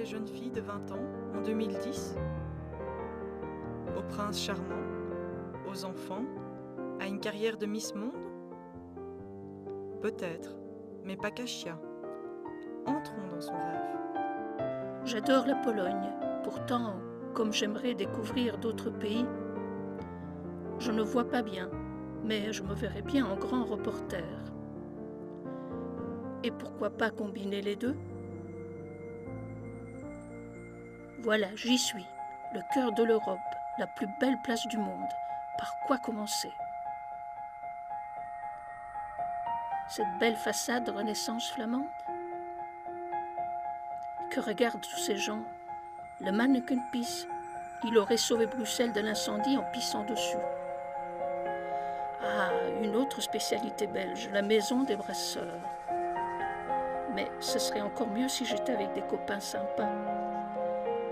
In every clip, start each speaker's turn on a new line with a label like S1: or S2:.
S1: les jeunes filles de 20 ans en 2010, aux princes charmants, aux enfants, à une carrière de Miss Monde? Peut-être, mais pas Kashia. Entrons dans son rêve.
S2: J'adore la Pologne. Pourtant, comme j'aimerais découvrir d'autres pays, je ne vois pas bien, mais je me verrais bien en grand reporter. Et pourquoi pas combiner les deux? Voilà, j'y suis, le cœur de l'Europe, la plus belle place du monde. Par quoi commencer? Cette belle façade de Renaissance flamande? Que regardent tous ces gens? Le mannequin pisse. Il aurait sauvé Bruxelles de l'incendie en pissant dessus. Ah, une autre spécialité belge, la maison des brasseurs. Mais ce serait encore mieux si j'étais avec des copains sympas.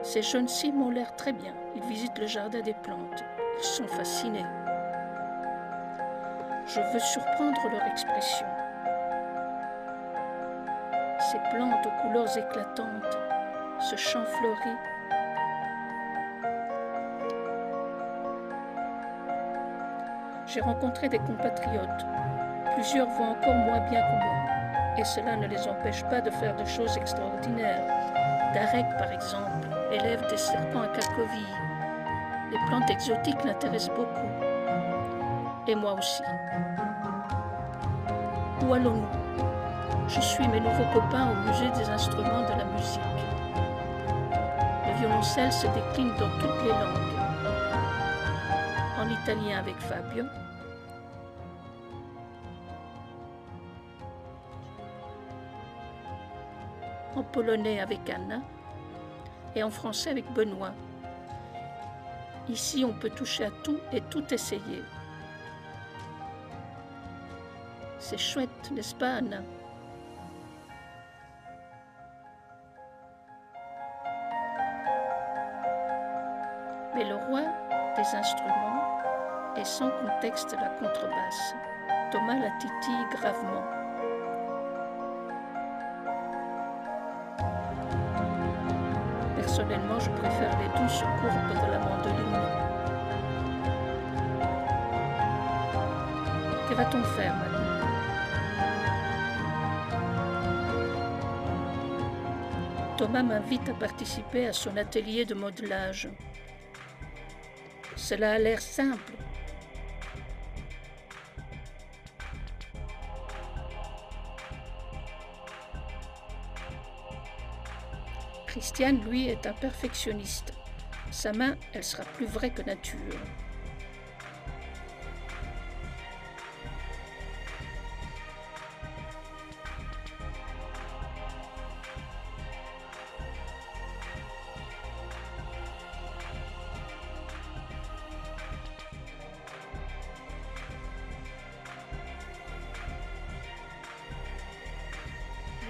S2: Ces jeunes-ci m'ont l'air très bien. Ils visitent le jardin des plantes. Ils sont fascinés. Je veux surprendre leur expression. Ces plantes aux couleurs éclatantes, ce champ fleuri. J'ai rencontré des compatriotes. Plusieurs voient encore moins bien que moi. Et cela ne les empêche pas de faire des choses extraordinaires. Darek, par exemple, élève des serpents à quatre coquilles. Les plantes exotiques l'intéressent beaucoup. Et moi aussi. Où allons-nous? Je suis mes nouveaux copains au musée des instruments de la musique. Le violoncelle se décline dans toutes les langues. En italien avec Fabio, en polonais avec Anna et en français avec Benoît. Ici, on peut toucher à tout et tout essayer. C'est chouette, n'est-ce pas, Anna? Mais le roi des instruments est sans contexte la contrebasse. Thomas la titille gravement. Personnellement, je préfère les douces courbes de la mandoline. Que va-t-on faire maintenant? Thomas m'invite à participer à son atelier de modelage. Cela a l'air simple. Christiane, lui, est un perfectionniste. Sa main, elle sera plus vraie que nature.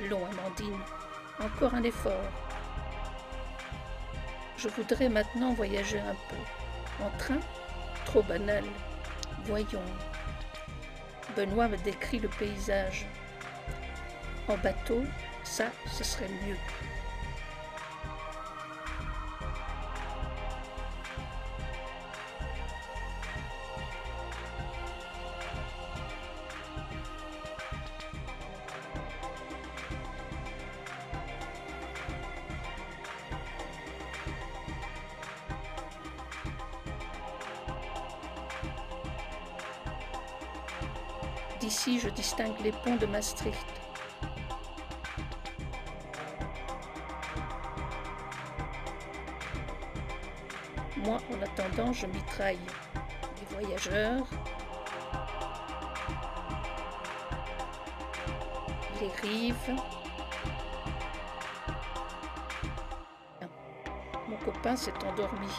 S2: Allons, Amandine, encore un effort. Je voudrais maintenant voyager un peu. En train? Trop banal. Voyons. Benoît me décrit le paysage. En bateau, ça, ce serait mieux. D'ici, je distingue les ponts de Maastricht. Moi, en attendant, je mitraille les voyageurs, les rives. Mon copain s'est endormi.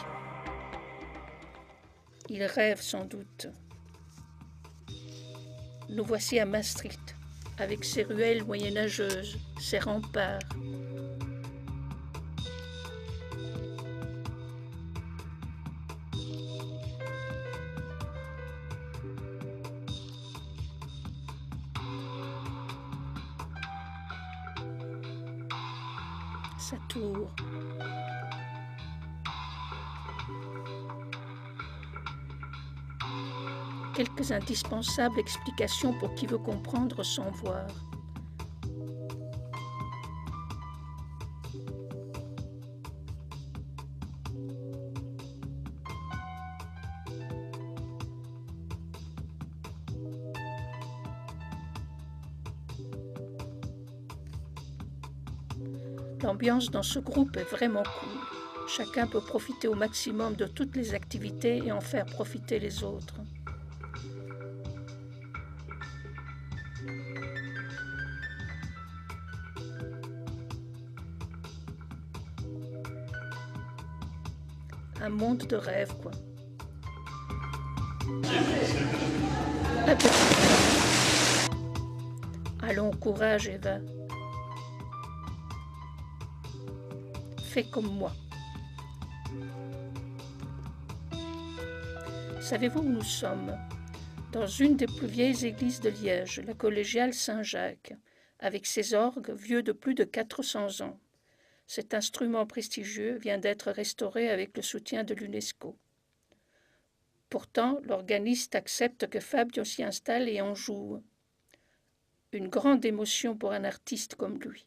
S2: Il rêve sans doute. Nous voici à Maastricht, avec ses ruelles moyenâgeuses, ses remparts. sa tour. Quelques indispensables explications pour qui veut comprendre sans voir. L'ambiance dans ce groupe est vraiment cool. Chacun peut profiter au maximum de toutes les activités et en faire profiter les autres. Un monde de rêve, quoi. Allons, courage, Eva. Fais comme moi. Savez-vous où nous sommes? Dans une des plus vieilles églises de Liège, la collégiale Saint-Jacques, avec ses orgues vieux de plus de 400 ans. Cet instrument prestigieux vient d'être restauré avec le soutien de l'UNESCO. Pourtant, l'organiste accepte que Fabio s'y installe et en joue. Une grande émotion pour un artiste comme lui.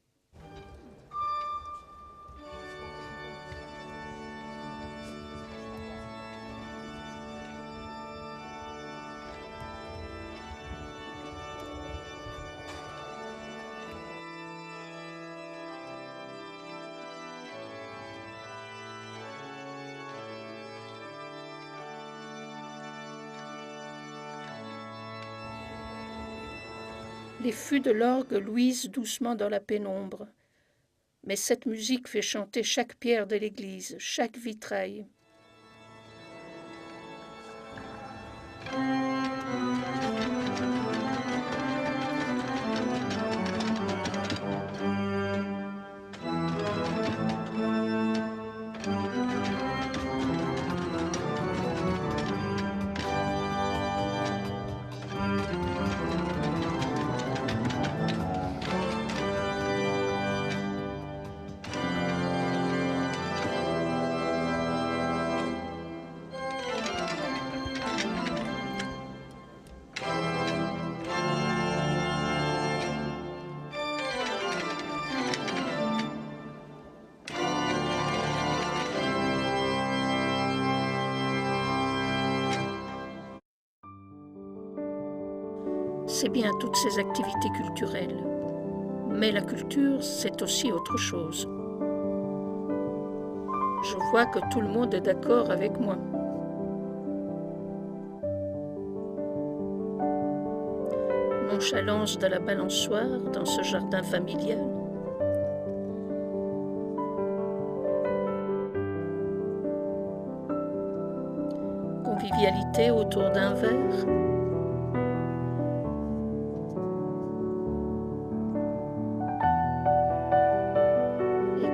S2: Les fûts de l'orgue luisent doucement dans la pénombre. Mais cette musique fait chanter chaque pierre de l'église, chaque vitrail. C'est bien toutes ces activités culturelles. Mais la culture, c'est aussi autre chose. Je vois que tout le monde est d'accord avec moi. Nonchalance de la balançoire dans ce jardin familial. Convivialité autour d'un verre.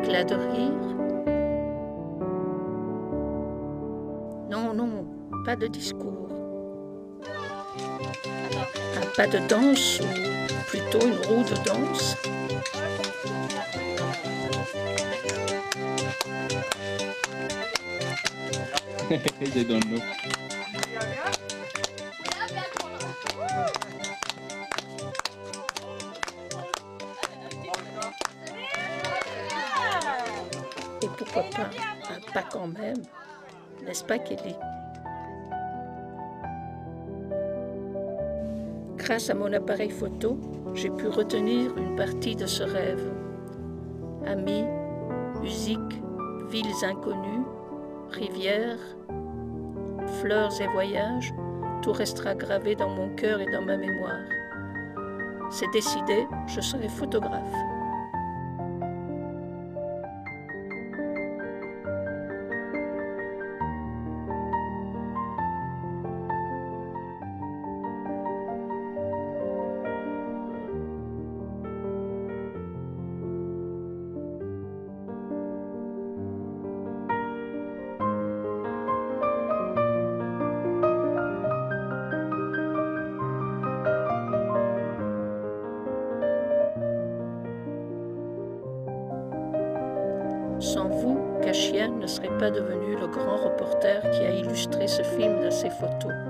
S2: Éclat de rire. Non, non, pas de discours. Un pas de danse, ou plutôt une roue de danse.
S3: They don't know.
S2: Et pourquoi pas un pas quand même, n'est-ce pas, Kelly? Grâce à mon appareil photo, j'ai pu retenir une partie de ce rêve. Amis, musique, villes inconnues, rivières, fleurs et voyages, tout restera gravé dans mon cœur et dans ma mémoire. C'est décidé, je serai photographe. Sans vous, Kashia ne serait pas devenu le grand reporter qui a illustré ce film de ses photos.